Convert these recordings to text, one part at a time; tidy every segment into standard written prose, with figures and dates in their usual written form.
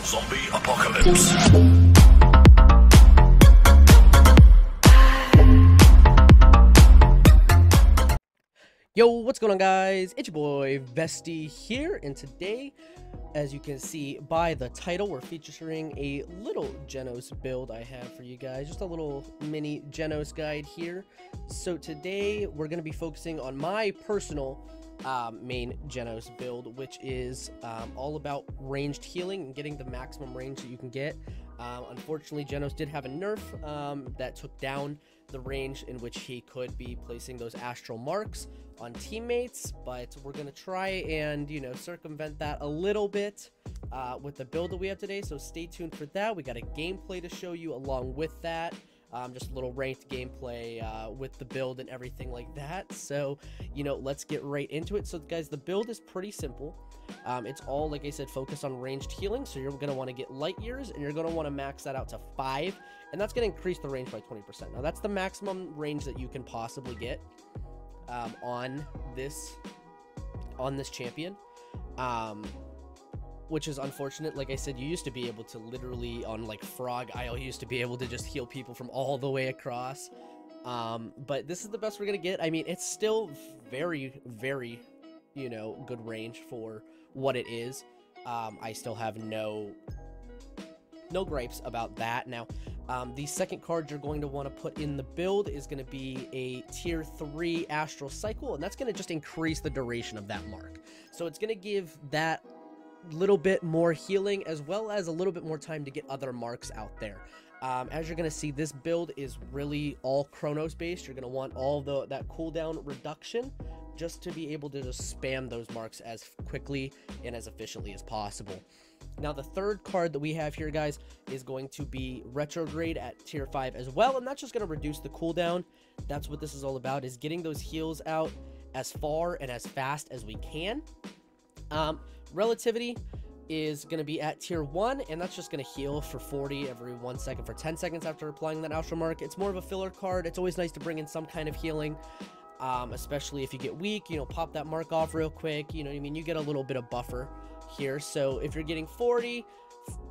Zombie apocalypse. Yo, what's going on, guys? It's your boy Vesty here, and today, as you can see by the title, we're featuring a little Jenos build I have for you guys. Just a little mini Jenos guide here. So today, we're going to be focusing on my personal main Jenos build, which is all about ranged healing and getting the maximum range that you can get. Unfortunately, Jenos did have a nerf that took down the range in which he could be placing those astral marks on teammates, but we're gonna try and, you know, circumvent that a little bit with the build that we have today. So stay tuned for that. We got a gameplay to show you along with that, just a little ranked gameplay with the build and everything like that. So, you know, let's get right into it. So guys, the build is pretty simple. It's all, like I said, focused on ranged healing. So you're going to want to get light years, and you're going to want to max that out to 5, and that's going to increase the range by 20%. Now that's the maximum range that you can possibly get on this champion, which is unfortunate. Like I said, you used to be able to literally, on like Frog Isle, you used to be able to just heal people from all the way across, but this is the best we're going to get. I mean, it's still very, very, you know, good range for what it is. I still have no gripes about that. Now, the second card you're going to want to put in the build is going to be a tier 3 astral cycle, and that's going to just increase the duration of that mark. So it's going to give that little bit more healing, as well as a little bit more time to get other marks out there. As you're going to see, this build is really all Chronos based. You're going to want all that cooldown reduction, just to be able to just spam those marks as quickly and as efficiently as possible. Now, the third card that we have here, guys, is going to be Retrograde at tier 5 as well, and that's just going to reduce the cooldown. That's what this is all about, is getting those heals out as far and as fast as we can. Relativity is going to be at tier 1, and that's just going to heal for 40 every 1 second for 10 seconds after applying that astral mark. It's more of a filler card. It's always nice to bring in some kind of healing, especially if you get weak, you know, pop that mark off real quick. You know what I mean? You get a little bit of buffer here. So if you're getting 40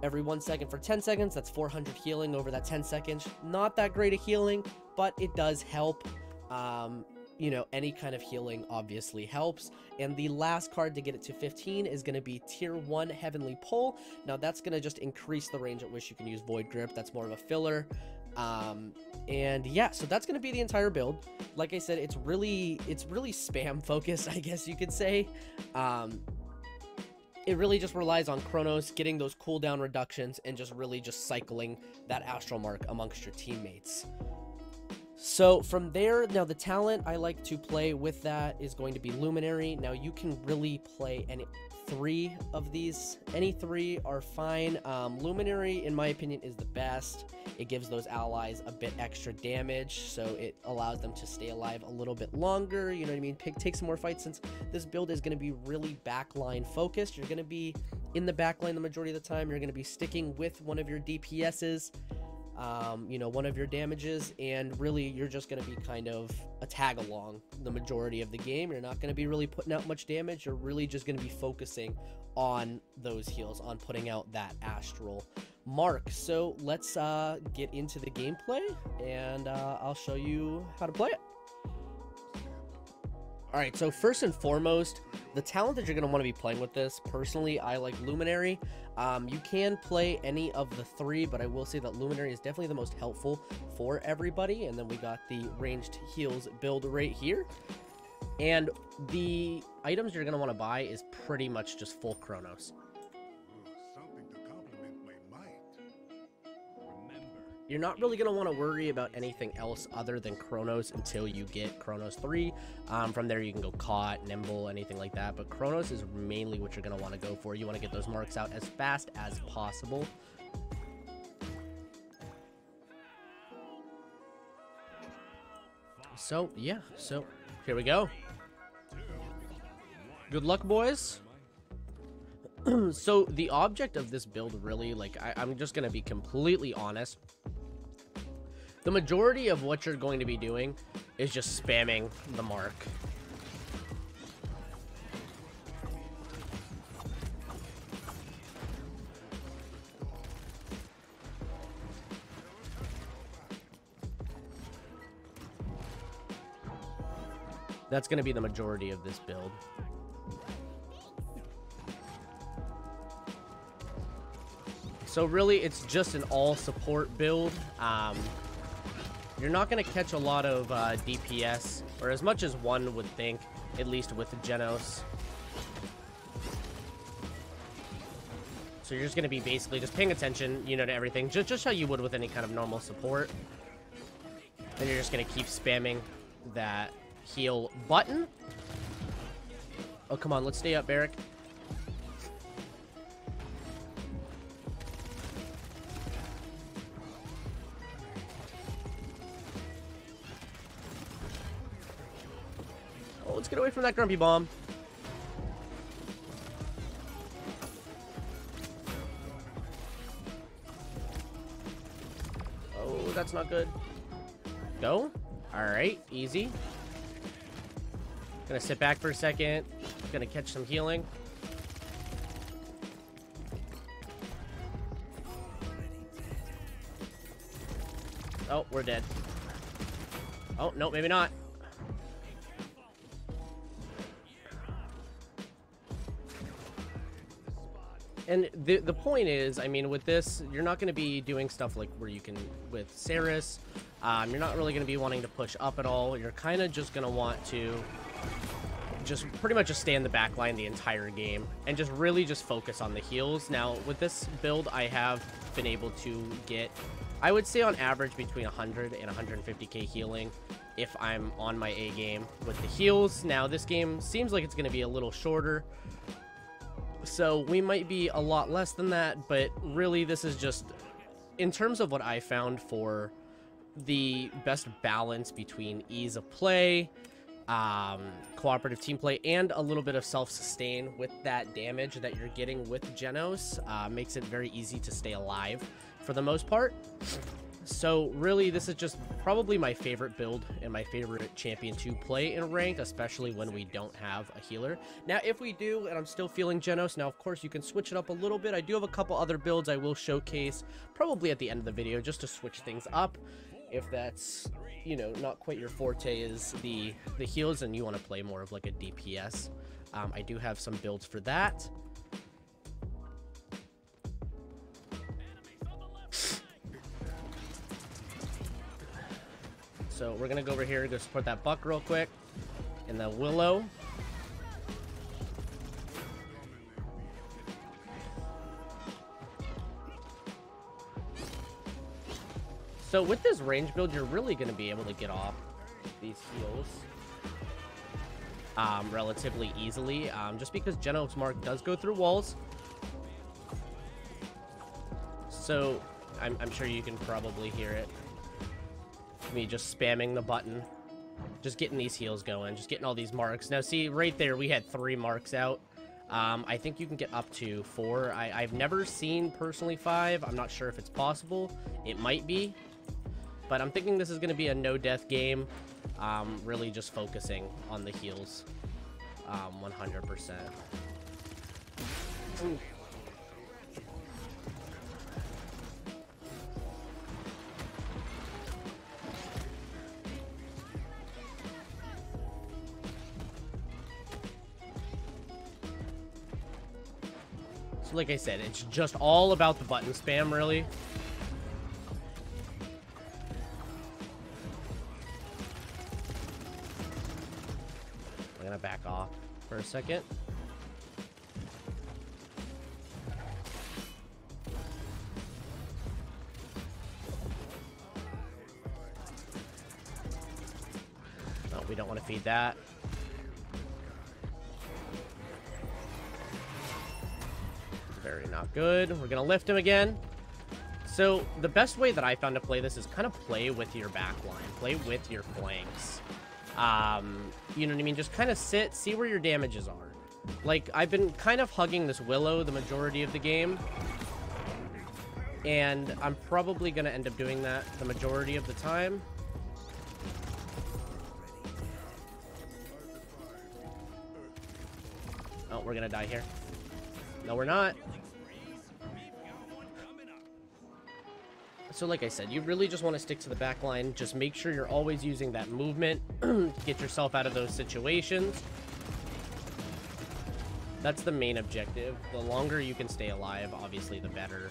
every 1 second for 10 seconds, that's 400 healing over that 10 seconds. Not that great of healing, but it does help. You know, any kind of healing obviously helps. And the last card to get it to 15 is going to be tier 1 Heavenly Pull. Now that's going to just increase the range at which you can use Void Grip. That's more of a filler. And yeah, so that's going to be the entire build. Like I said, it's really spam focused, I guess you could say. It really just relies on Chronos getting those cooldown reductions and just really just cycling that astral mark amongst your teammates. So from there, now the talent I like to play with that is going to be Luminary. Now you can really play any 3 of these. Any 3 are fine. Luminary, in my opinion, is the best. It gives those allies a bit extra damage, so it allows them to stay alive a little bit longer. You know what I mean? Take some more fights, since this build is going to be really backline focused. You're going to be in the backline the majority of the time. You're going to be sticking with one of your DPSs. You know, one of your damages, and really you're just going to be kind of a tag along the majority of the game. You're not going to be really putting out much damage. You're really just going to be focusing on those heals, on putting out that astral mark. So let's get into the gameplay, and I'll show you how to play it. Alright, so first and foremost, the talent that you're going to want to be playing with this, personally, I like Luminary. You can play any of the 3, but I will say that Luminary is definitely the most helpful for everybody. And then we got the ranged heals build right here. And the items you're going to want to buy is pretty much just full Chronos. You're not really going to want to worry about anything else other than Chronos until you get Chronos 3. From there, you can go Caught, Nimble, anything like that. But Chronos is mainly what you're going to want to go for. You want to get those marks out as fast as possible. So, yeah. So, here we go. Good luck, boys. So, the object of this build really, like, I'm just going to be completely honest. The majority of what you're going to be doing is just spamming the mark. That's going to be the majority of this build. So really, it's just an all-support build. You're not going to catch a lot of DPS, or as much as one would think, at least with Jenos. So you're just going to be basically just paying attention, you know, to everything, just how you would with any kind of normal support. And you're just going to keep spamming that heal button. Oh, come on, let's stay up, Barrick. Oh, let's get away from that grumpy bomb. Oh, that's not good. Go. Alright, easy. Gonna sit back for a second. Gonna catch some healing. Oh, we're dead. Oh, no, maybe not. And the point is, I mean, with this, you're not going to be doing stuff like where you can, with Saris, you're not really going to be wanting to push up at all. You're kind of just going to want to just pretty much just stay in the back line the entire game and just really just focus on the heals. Now, with this build, I have been able to get, I would say on average, between 100 and 150k healing if I'm on my A game with the heals. Now, this game seems like it's going to be a little shorter, so we might be a lot less than that, but really this is just, in terms of what I found for the best balance between ease of play, cooperative team play, and a little bit of self-sustain with that damage that you're getting with Jenos, makes it very easy to stay alive for the most part. So really, this is just probably my favorite build and my favorite champion to play in ranked, especially when we don't have a healer. Now, if we do, and I'm still feeling Jenos, now of course you can switch it up a little bit. I do have a couple other builds I will showcase probably at the end of the video just to switch things up. If that's, you know, not quite your forte is the heals and you want to play more of like a DPS, I do have some builds for that. So we're going to go over here and go support that Buck real quick. And the Willow. So with this range build, you're really going to be able to get off these heals relatively easily. Just because Jenos Mark does go through walls. So I'm sure you can probably hear it. Me just spamming the button, just getting these heals going, just getting all these marks. Now see right there, we had 3 marks out. I think you can get up to 4. I've never seen personally 5. I'm not sure if it's possible. It might be, but I'm thinking this is going to be a no death game. Really just focusing on the heals 100%. Ooh. So like I said, it's just all about the button spam, really. I'm gonna back off for a second. No, we don't want to feed that. Very not good. We're gonna lift him again. So the best way that I found to play this is kind of play with your back line, play with your flanks. You know what I mean? Just kind of sit, see where your damages are. Like, I've been kind of hugging this Willow the majority of the game, and I'm probably gonna end up doing that the majority of the time. Oh, we're gonna die here. No, we're not. So like I said, you really just want to stick to the back line. Just make sure you're always using that movement. Get yourself out of those situations. That's the main objective. The longer you can stay alive, obviously, the better.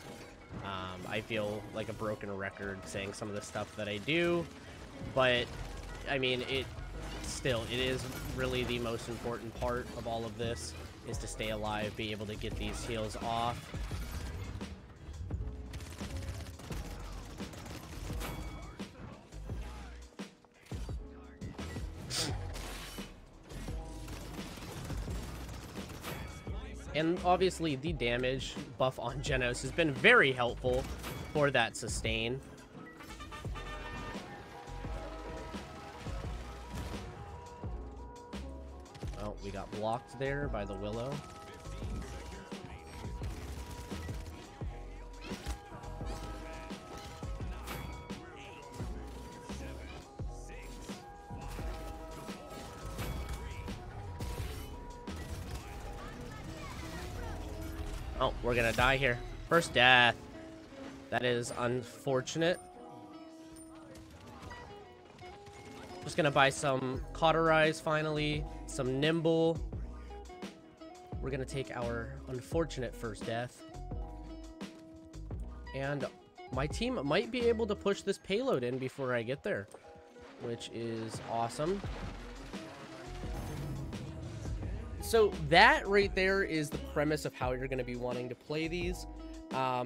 I feel like a broken record saying some of the stuff that I do, but I mean, it is really the most important part of all of this, is to stay alive, be able to get these heals off. And obviously, the damage buff on Jenos has been very helpful for that sustain. Oh, we got blocked there by the Willow. Oh, we're gonna die here. First death. That is unfortunate. Just gonna buy some Cauterize finally, some Nimble. We're gonna take our unfortunate first death. And my team might be able to push this payload in before I get there, which is awesome. So that right there is the premise of how you're going to be wanting to play these.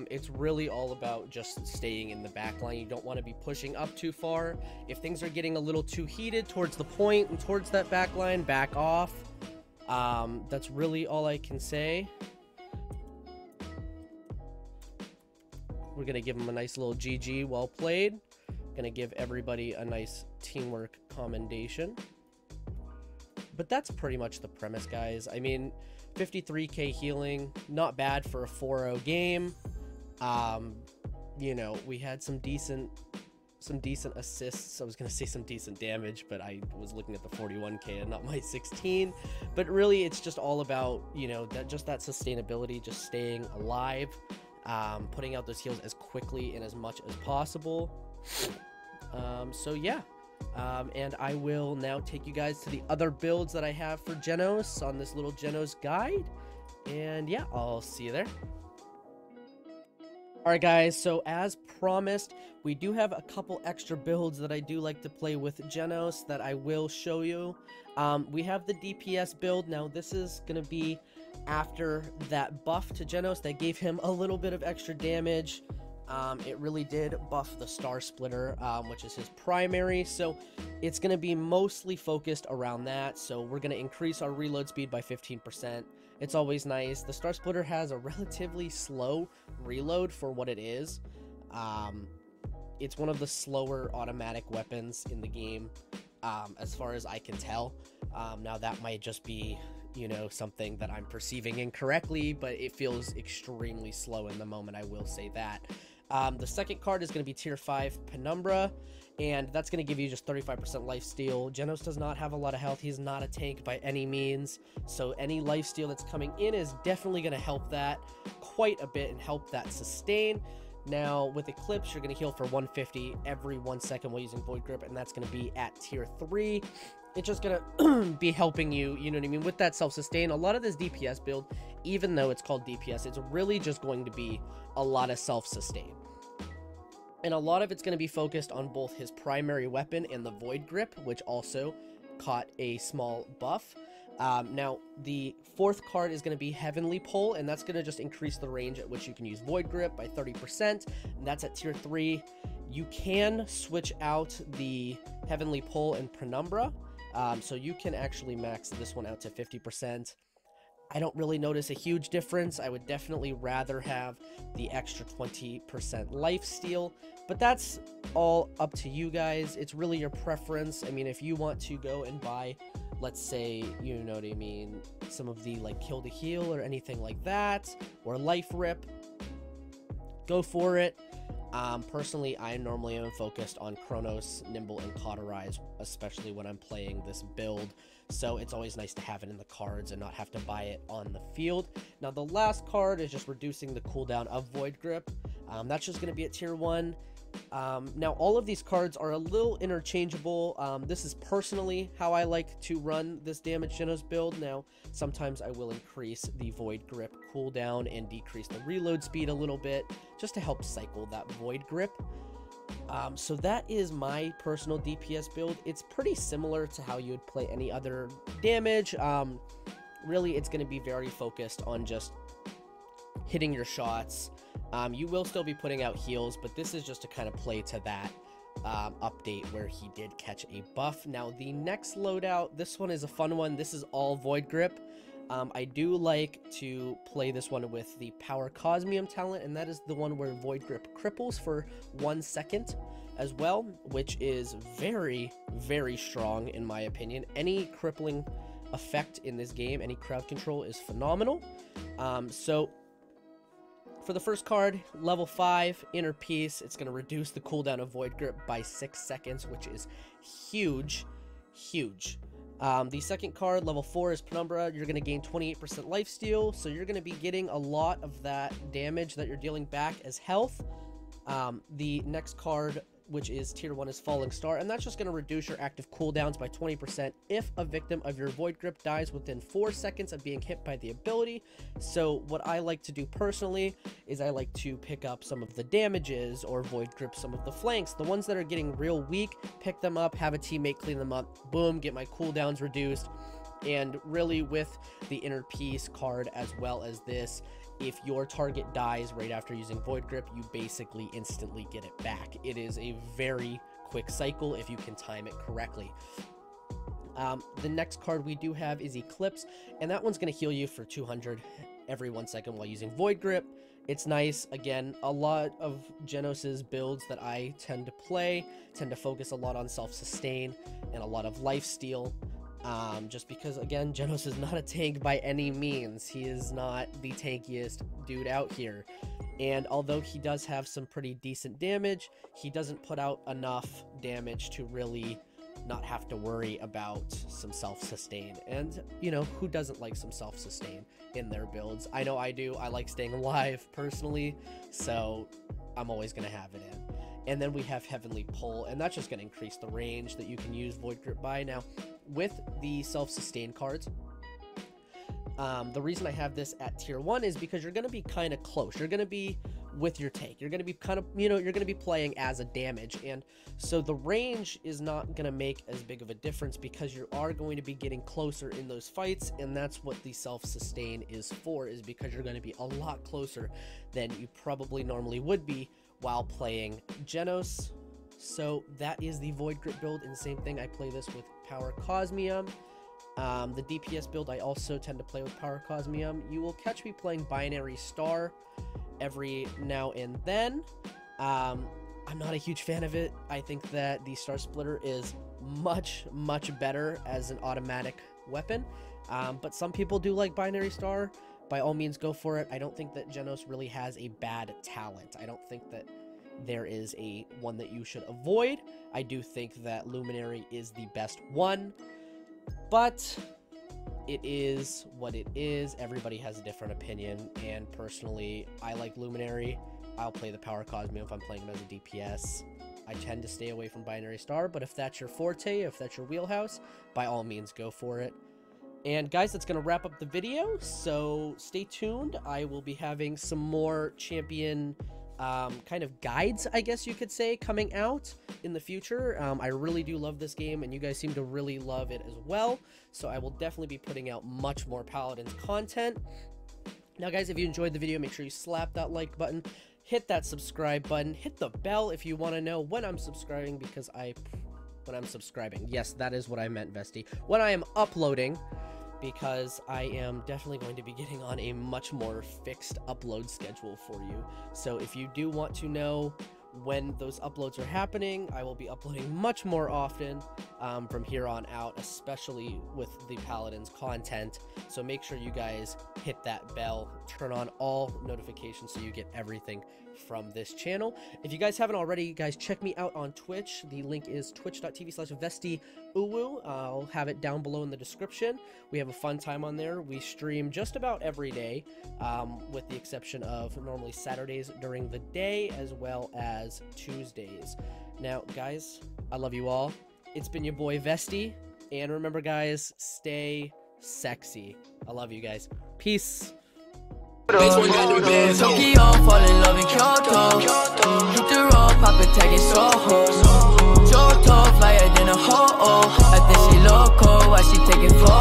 It's really all about just staying in the back line. You don't want to be pushing up too far. If things are getting a little too heated towards the point and towards that back line, back off. That's really all I can say. We're going to give them a nice little GG, well played. Going to give everybody a nice teamwork commendation. But that's pretty much the premise, guys. I mean, 53k healing, not bad for a 4-0 game. You know, we had some decent assists. I was gonna say some decent damage, but I was looking at the 41k and not my 16. But really, it's just all about, you know, that sustainability, just staying alive, putting out those heals as quickly and as much as possible. So yeah. And I will now take you guys to the other builds that I have for Jenos on this little Jenos guide. And yeah, I'll see you there. Alright guys, so as promised, we do have a couple extra builds that I do like to play with Jenos that I will show you. We have the DPS build. Now this is going to be after that buff to Jenos that gave him a little bit of extra damage. It really did buff the Star Splitter, which is his primary, so it's going to be mostly focused around that. So we're going to increase our reload speed by 15%. It's always nice. The Star Splitter has a relatively slow reload for what it is. It's one of the slower automatic weapons in the game, as far as I can tell. Now that might just be, you know, something that I'm perceiving incorrectly, but it feels extremely slow in the moment, I will say that. The second card is going to be tier 5 Penumbra, and that's going to give you just 35% lifesteal. Jenos does not have a lot of health. He's not a tank by any means, so any lifesteal that's coming in is definitely going to help that quite a bit and help that sustain. Now, with Eclipse, you're going to heal for 150 every 1 second while using Void Grip, and that's going to be at tier 3. It's just going to be helping you, you know what I mean, with that self-sustain. A lot of this DPS build, even though it's called DPS, it's really just going to be a lot of self-sustain. And a lot of it's going to be focused on both his primary weapon and the Void Grip, which also caught a small buff. Now, the fourth card is going to be Heavenly Pull, and that's going to just increase the range at which you can use Void Grip by 30%, and that's at tier 3. You can switch out the Heavenly Pull and Penumbra, so you can actually max this one out to 50%. I don't really notice a huge difference. I would definitely rather have the extra 20% lifesteal, but that's all up to you guys. It's really your preference. I mean, if you want to go and buy, let's say, you know what I mean, some of the like Kill to Heal or anything like that, or Life Rip, go for it. Personally, I normally am focused on Chronos, Nimble, and Cauterize, especially when I'm playing this build. So it's always nice to have it in the cards and not have to buy it on the field. Now, the last card is just reducing the cooldown of Void Grip. That's just going to be at tier 1. Now, all of these cards are a little interchangeable. This is personally how I like to run this damage Jenos build. Now, sometimes I will increase the Void Grip cooldown and decrease the reload speed a little bit, just to help cycle that Void Grip. So that is my personal DPS build. It's pretty similar to how you would play any other damage. Really, it's going to be very focused on just hitting your shots. You will still be putting out heals, but this is just to kind of play to that update where he did catch a buff. Now, the next loadout, this one is a fun one. This is all Void Grip. I do like to play this one with the Power Cosmium talent, and that is the one where Void Grip cripples for 1 second as well, which is very, very strong in my opinion. Any crippling effect in this game, any crowd control, is phenomenal. So for the first card, level 5, Inner Peace, it's going to reduce the cooldown of Void Grip by 6 seconds, which is huge, huge. The second card, level 4, is Penumbra. You're going to gain 28% lifesteal, so you're going to be getting a lot of that damage that you're dealing back as health. The next card, which is tier 1, is Falling Star, and that's just going to reduce your active cooldowns by 20% if a victim of your Void Grip dies within 4 seconds of being hit by the ability. So what I like to do personally is I like to pick up some of the damages or Void Grip some of the flanks, the ones that are getting real weak, pick them up, have a teammate clean them up, boom, get my cooldowns reduced. And really, with the Inner Peace card as well as this, if your target dies right after using Void Grip, you basically instantly get it back. It is a very quick cycle if you can time it correctly. The next card we do have is Eclipse, and that one's going to heal you for 200 every 1 second while using Void Grip. It's nice. Again, a lot of Jenos's builds that I tend to play tend to focus a lot on self-sustain and a lot of lifesteal. Just because, again, Jenos is not a tank by any means. He is not the tankiest dude out here. And although he does have some pretty decent damage, he doesn't put out enough damage to really not have to worry about some self-sustain. And, you know, who doesn't like some self-sustain in their builds? I know I do. I like staying alive personally, so I'm always going to have it in. And then we have Heavenly Pull, and that's just going to increase the range that you can use Void Grip by. Now, with the self-sustain cards, the reason I have this at tier 1 is because you're going to be kind of close. You're going to be with your tank. You're going to be kind of, you know, you're going to be playing as a damage. And so the range is not going to make as big of a difference because you are going to be getting closer in those fights. And that's what the self-sustain is for, is because you're going to be a lot closer than you probably normally would be while playing Jenos. So that is the Void Grip build, and the same thing, I play this with Power Cosmium. The DPS build, I also tend to play with Power Cosmium. You will catch me playing Binary Star every now and then. I'm not a huge fan of it. I think that the Star Splitter is much, much better as an automatic weapon. But some people do like Binary Star. By all means, go for it. I don't think that Jenos really has a bad talent. I don't think that there is a one that you should avoid. I do think that Luminary is the best one, but it is what it is. Everybody has a different opinion, and personally, I like Luminary. I'll play the Power Cosmium if I'm playing him as a DPS. I tend to stay away from Binary Star, but if that's your forte, if that's your wheelhouse, by all means, go for it. And guys, that's going to wrap up the video, so stay tuned. I will be having some more champion kind of guides, I guess you could say, coming out in the future. I really do love this game, and you guys seem to really love it as well, so I will definitely be putting out much more Paladins content. Now guys, if you enjoyed the video, make sure you slap that like button, hit that subscribe button, hit the bell if you want to know when I'm subscribing, because when I'm subscribing, yes, that is what I meant, Vesty, when I am uploading, because I am definitely going to be getting on a much more fixed upload schedule for you. So if you do want to know when those uploads are happening. I will be uploading much more often from here on out, especially with the Paladins content. So make sure you guys hit that bell, turn on all notifications so you get everything from this channel. If you guys haven't already, guys, check me out on Twitch. The link is twitch.tv/VestiUwu. I'll have it down below in the description. We have a fun time on there. We stream just about every day, with the exception of normally Saturdays during the day as well as Tuesdays. Now, guys, I love you all. It's been your boy Vesti, and remember, guys, stay sexy. I love you guys. Peace. Tokyo, fall in love in Kyoto. Hit the road, pop it, tag it Soho. Johto, flyer than a ho-oh. I think she loco, why she taking photos?